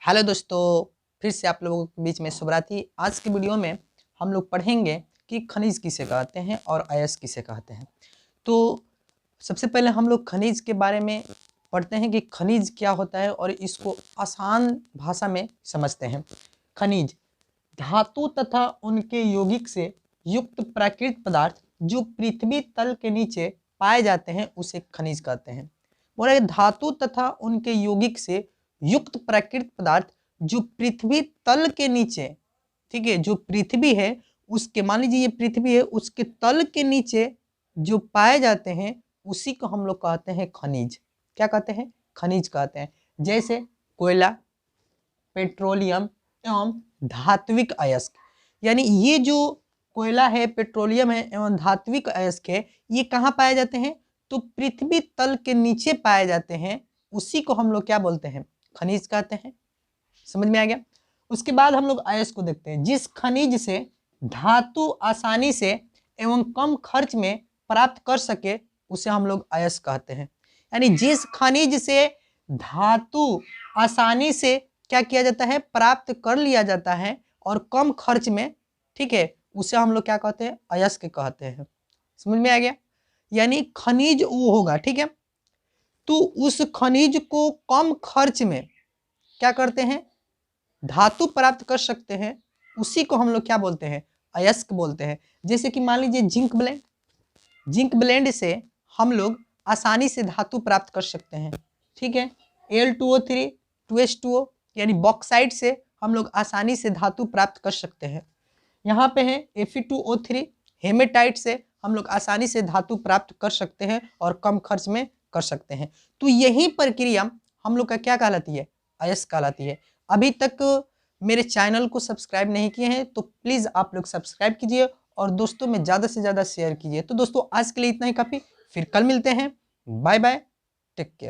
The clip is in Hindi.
हेलो दोस्तों, फिर से आप लोगों के बीच में शुभरात्रि। आज की वीडियो में हम लोग पढ़ेंगे कि खनिज किसे कहते हैं और अयस्क किसे कहते हैं। तो सबसे पहले हम लोग खनिज के बारे में पढ़ते हैं कि खनिज क्या होता है और इसको आसान भाषा में समझते हैं। खनिज धातु तथा उनके यौगिक से युक्त प्राकृतिक पदार्थ जो पृथ्वी तल के नीचे पाए जाते हैं उसे खनिज कहते हैं। बोले धातु तथा उनके यौगिक से युक्त प्राकृतिक पदार्थ जो पृथ्वी तल के नीचे, ठीक है, जो पृथ्वी है उसके, मान लीजिए ये पृथ्वी है, उसके तल के नीचे जो पाए जाते हैं उसी को हम लोग कहते हैं खनिज। क्या कहते हैं? खनिज कहते हैं। जैसे कोयला, पेट्रोलियम एवं धात्विक अयस्क। यानी ये जो कोयला है, पेट्रोलियम है एवं धात्विक अयस्क है, ये कहाँ पाए जाते हैं? तो पृथ्वी तल के नीचे पाए जाते हैं। उसी को हम लोग क्या बोलते हैं? खनिज कहते हैं। समझ में आ गया? उसके बाद हम लोग अयस्क को देखते हैं। जिस खनिज से धातु आसानी से एवं कम खर्च में प्राप्त कर सके उसे हम लोग अयस्क कहते हैं। यानी जिस खनिज से धातु आसानी से क्या किया जाता है? प्राप्त कर लिया जाता है और कम खर्च में, ठीक है, उसे हम लोग क्या कहते हैं? अयस्क कहते हैं। समझ में आ गया? यानी खनिज वो होगा, ठीक है, तो उस खनिज को कम खर्च में क्या करते हैं? धातु प्राप्त कर सकते हैं, उसी को हम लोग क्या बोलते हैं? अयस्क बोलते हैं। जैसे कि मान लीजिए जिंक ब्लेंड, जिंक ब्लेंड से हम लोग आसानी से धातु प्राप्त कर सकते हैं, ठीक है। Al2O3 2H2O यानी बॉक्साइट से हम लोग आसानी से धातु प्राप्त कर सकते हैं। यहाँ पे है Fe2O3, हेमेटाइट से हम लोग आसानी से धातु प्राप्त कर सकते हैं और कम खर्च में कर सकते हैं। तो यही प्रक्रिया हम लोग का क्या कहलाती है? अयस्क कहलाती है। अभी तक मेरे चैनल को सब्सक्राइब नहीं किए हैं तो प्लीज़ आप लोग सब्सक्राइब कीजिए और दोस्तों में ज़्यादा से ज़्यादा शेयर कीजिए। तो दोस्तों आज के लिए इतना ही काफ़ी, फिर कल मिलते हैं। Bye bye, take care.